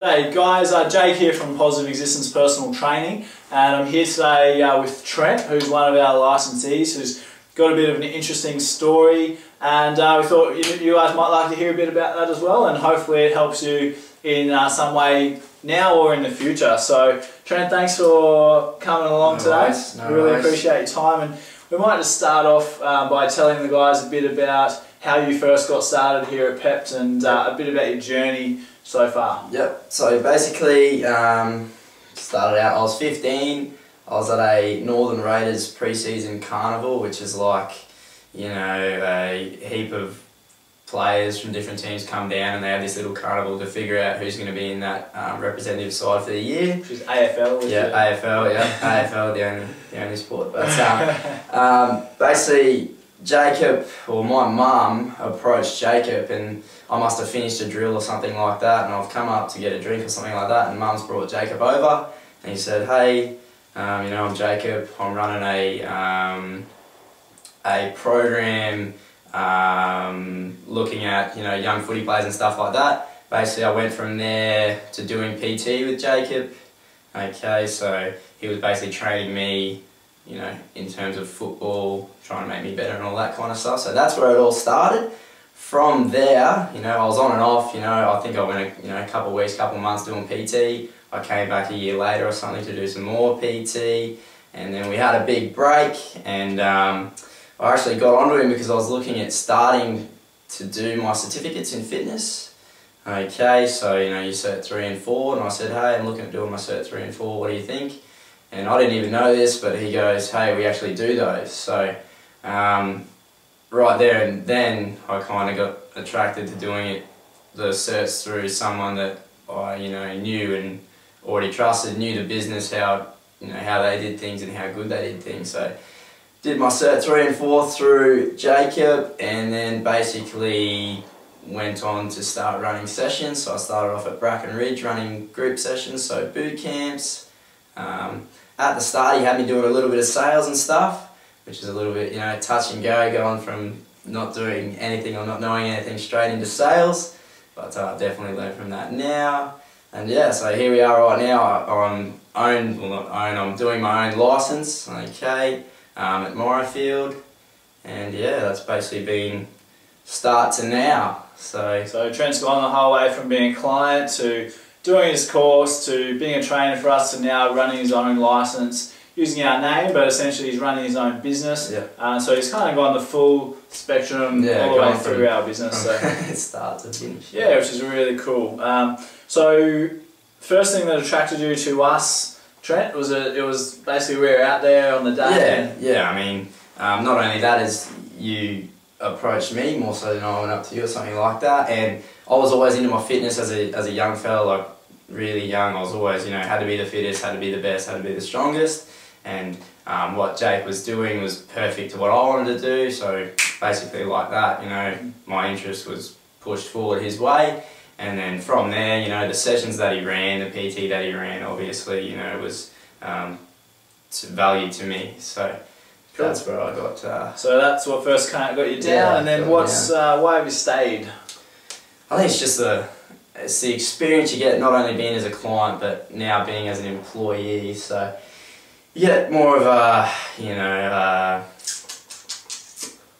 Hey guys, Jake here from Positive Existence Personal Training, and I'm here today with Trent, who's one of our licensees, who's got a bit of an interesting story, and we thought you guys might like to hear a bit about that as well, and hopefully it helps you in some way now or in the future. So Trent, thanks for coming along today. Really appreciate your time, and we might just start off by telling the guys a bit about how you first got started here at PEPT and a bit about your journey so far. Yep, so basically started out, I was 15, I was at a Northern Raiders pre-season carnival, which is like, you know, a heap of players from different teams come down and they have this little carnival to figure out who's going to be in that representative side for the year. Which is AFL? Yeah, AFL, yeah. AFL, the only sport. But basically, Jacob, or my mum, approached Jacob, and I must have finished a drill or something like that, and I've come up to get a drink or something like that, and Mum's brought Jacob over, and he said, hey, you know, I'm Jacob, I'm running a program looking at, you know, young footy players and stuff like that. Basically, I went from there to doing PT with Jacob. Okay, so he was basically training me, you know, in terms of football, trying to make me better and all that kind of stuff. So that's where it all started. From there, you know, I was on and off, you know, I think I went a couple of weeks, couple of months doing PT. I came back a year later or something to do some more PT, and then we had a big break, and I actually got onto him because I was looking at starting to do my certificates in fitness. Okay, so, you know, you Cert 3 and 4, and I said, hey, I'm looking at doing my Cert 3 and 4, what do you think? And I didn't even know this, but he goes, hey, we actually do those. So right there and then I kind of got attracted to doing it, the certs, through someone that I, you know, knew and already trusted, knew the business, how, you know, how they did things and how good they did things. So did my Cert 3 and 4 through Jacob, and then basically went on to start running sessions. So I started off at Bracken Ridge running group sessions, so boot camps. At the start he had me doing a little bit of sales and stuff, which is a little bit, you know, touch and go, going from not doing anything or not knowing anything straight into sales. But I've definitely learned from that now. And yeah, so here we are right now. I'm doing my own license, okay, at Morayfield. And yeah, that's basically been start to now. So Trent's gone the whole way from being a client to doing his course to being a trainer for us to now running his own license, using our name, but essentially he's running his own business. Yeah. So he's kind of gone the full spectrum all the way through our business. So start to finish. Yeah, which is really cool. So first thing that attracted you to us, Trent, was it was basically we were out there on the day. Yeah. I mean, not only that, is you approached me more so than I went up to you or something like that, and I was always into my fitness as a young fella, like really young. I was always, you know, had to be the fittest, had to be the best, had to be the strongest, and what Jake was doing was perfect to what I wanted to do. So basically like that, you know, my interest was pushed forward his way, and then from there, you know, the sessions that he ran, the PT that he ran, obviously, you know, was value to me. So that's where I got. So that's what first kind of got you down, yeah, and then why have you stayed? I think it's just it's the experience you get, not only being as a client, but now being as an employee. So you get more of a, you know,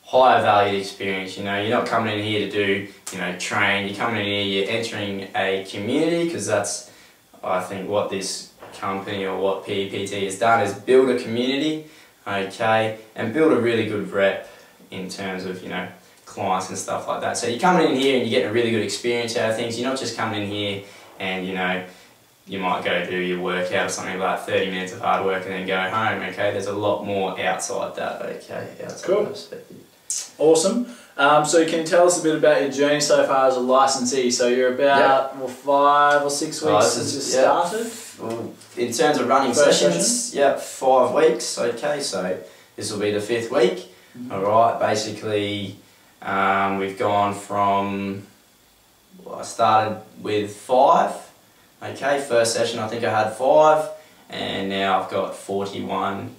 higher valued experience. You know, you're not coming in here to do, you know, train. You're coming in here, you're entering a community, because that's, I think, what this company or what PEPT has done, is build a community, okay, and build a really good rep in terms of, you know, clients and stuff like that. So you're coming in here and you're getting a really good experience out of things. You're not just coming in here and, you know, you might go do your workout or something like 30 minutes of hard work and then go home, okay? There's a lot more outside that, okay? Outside cool. That perspective. Awesome. So can you tell us a bit about your journey so far as a licensee? So you're about 5 or 6 weeks since you started? Well, in terms of running sessions, 5 weeks, okay? So this will be the 5th week. Alright, basically we've gone from, I started with 5, okay, first session I think I had 5, and now I've got 41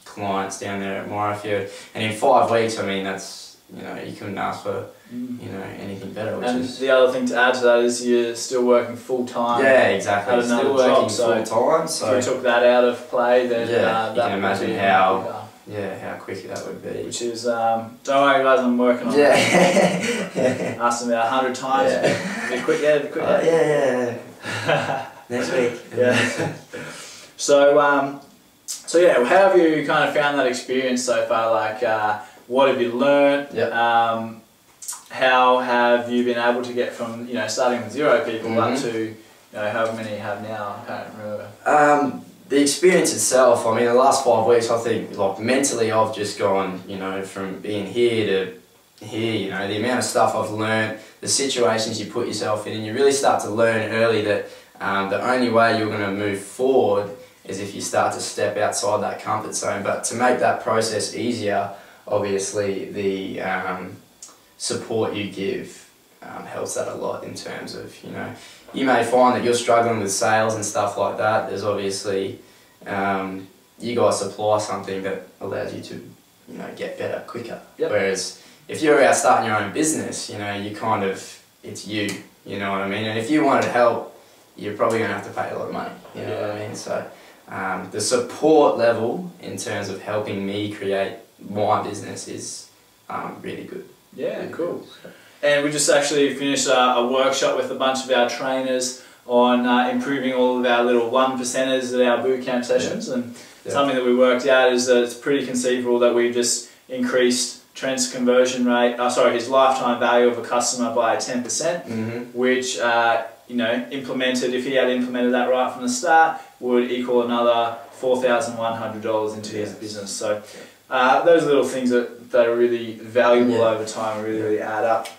clients down there at Morayfield, and in 5 weeks, I mean, that's you know, you couldn't ask for, you know, anything better. Which And is, the other thing to add to that is you're still working full time. yeah, exactly. At another Still job, working so full time. So if you took that out of play, then yeah, you that can imagine would be how how quick that would be. Which is, don't worry guys, I'm working on that. Asked them about 100 times. Yeah. Be quick, yeah, be quick. Yeah. Next week. Yeah. So, so yeah, how have you kind of found that experience so far? Like, what have you learnt? Yep. How have you been able to get from, you know, starting with 0 people up to, you know, however many you have now? I can't remember. The experience itself, I mean, the last 5 weeks, I think, like, mentally I've just gone, you know, from being here to here, you know, the amount of stuff I've learnt, the situations you put yourself in, and you really start to learn early that the only way you're going to move forward is if you start to step outside that comfort zone. But to make that process easier, obviously the support you give helps that a lot in terms of, you know, you may find that you're struggling with sales and stuff like that. There's obviously, you guys supply something that allows you to, you know, get better quicker. Yep. Whereas if you're out starting your own business, you know, you kind of, it's you know what I mean? And if you wanted help, you're probably going to have to pay a lot of money, you know what I mean? So the support level in terms of helping me create my business is really good. Yeah, cool. And we just actually finished a workshop with a bunch of our trainers on improving all of our little 1%ers at our bootcamp sessions. And something that we worked out is that it's pretty conceivable that we just increased Trent's conversion rate, his lifetime value of a customer by 10%, which, you know, implemented, if he had implemented that right from the start, would equal another $4,100 into his business. So those little things that are really valuable over time, really add up.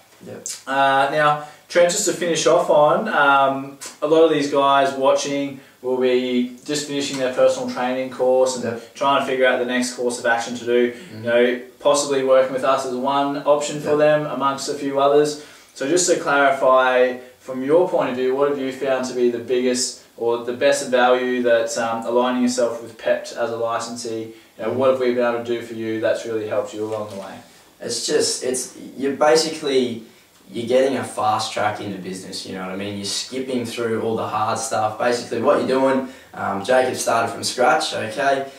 Now, Trent, just to finish off on, a lot of these guys watching will be just finishing their personal training course and trying to figure out the next course of action to do. You know, possibly working with us is one option for them amongst a few others. So just to clarify, from your point of view, what have you found to be the biggest or the best value that aligning yourself with PEPT as a licensee, you know, what have we been able to do for you that's really helped you along the way? It's just, you're basically, you're getting a fast track into business, you know what I mean? You're skipping through all the hard stuff. Basically what you're doing, Jacob started from scratch, okay?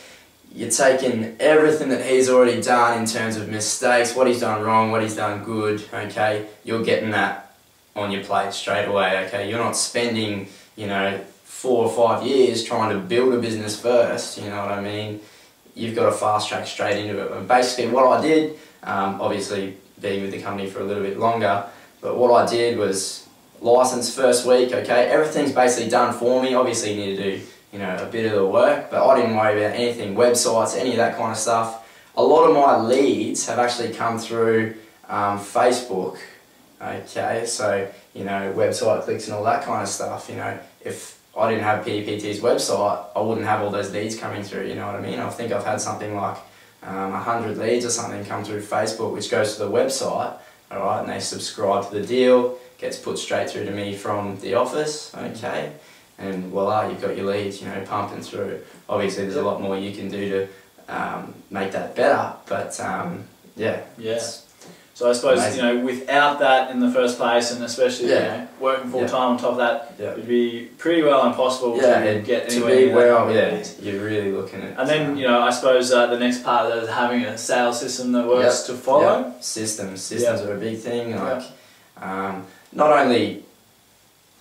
You're taking everything that he's already done in terms of mistakes, what he's done wrong, what he's done good, okay? You're getting that on your plate straight away, okay? You're not spending, you know, 4 or 5 years trying to build a business first, you know what I mean? You've got to fast track straight into it. And basically what I did, obviously being with the company for a little bit longer, but what I did was license first week, okay? Everything's basically done for me. Obviously you need to do, you know, a bit of the work, but I didn't worry about anything, websites, any of that kind of stuff. A lot of my leads have actually come through Facebook, okay? So, you know, website clicks and all that kind of stuff, you know. If I didn't have PEPT's website, I wouldn't have all those leads coming through, you know what I mean? I think I've had something like 100 leads or something come through Facebook, which goes to the website, alright, and they subscribe to the deal, gets put straight through to me from the office, okay? And voila, you've got your leads, you know, pumping through. Obviously there's a lot more you can do to make that better, but yeah. So I suppose, amazing. you know, without that in the first place, and especially you know, working full time on top of that, it'd be pretty well impossible to get anywhere. You're really looking at. And then, you know, I suppose the next part of that is having a sales system that works to follow. Systems are a big thing. Like, not only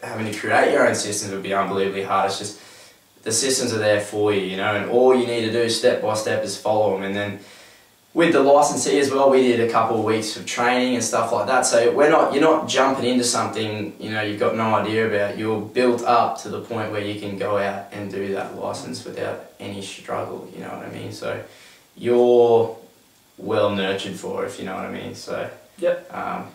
having to create your own systems would be unbelievably hard. It's just the systems are there for you, you know, and all you need to do step by step is follow them. And then with the licensee as well, we did a couple of weeks of training and stuff like that. So you're not jumping into something, you know, you've got no idea about. You're built up to the point where you can go out and do that license without any struggle, you know what I mean? So you're well nurtured for it, if you know what I mean. So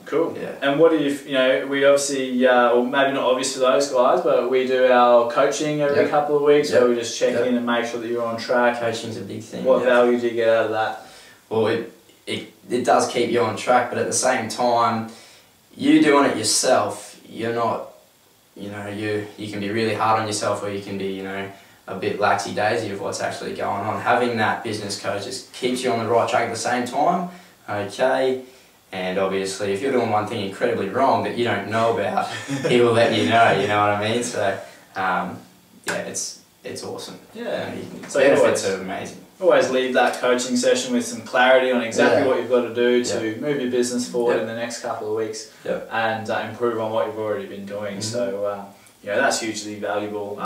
cool. And what do you know, we obviously, or maybe not obvious for those guys, but we do our coaching every couple of weeks where we just check in and make sure that you're on track. Coaching's a big thing. What value do you get out of that? Well, it does keep you on track, but at the same time, you doing it yourself, you're not, you know, you can be really hard on yourself, or you can be, you know, a bit laxy-daisy of what's actually going on. Having that business coach just keeps you on the right track at the same time, okay? And obviously, if you're doing one thing incredibly wrong that you don't know about, he will let you know. You know what I mean? So yeah, it's awesome. Yeah. So benefits are amazing. Always leave that coaching session with some clarity on exactly what you've got to do to move your business forward in the next couple of weeks and improve on what you've already been doing. So you know, that's hugely valuable,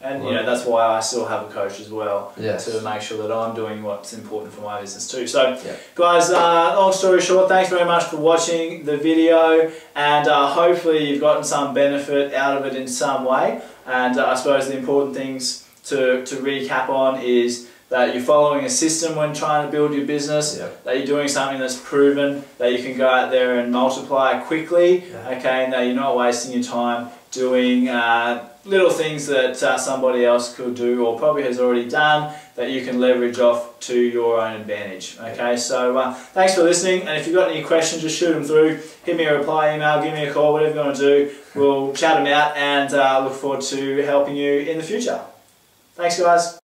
and you know, that's why I still have a coach as well to make sure that I'm doing what's important for my business too. So guys, long story short, thanks very much for watching the video, and hopefully you've gotten some benefit out of it in some way. And I suppose the important things to recap on is that you're following a system when trying to build your business, that you're doing something that's proven, that you can go out there and multiply quickly, okay, and that you're not wasting your time doing little things that somebody else could do or probably has already done that you can leverage off to your own advantage. Okay, so thanks for listening, and if you've got any questions, just shoot them through, hit me a reply email, give me a call, whatever you want to do. We'll chat them out and look forward to helping you in the future. Thanks guys.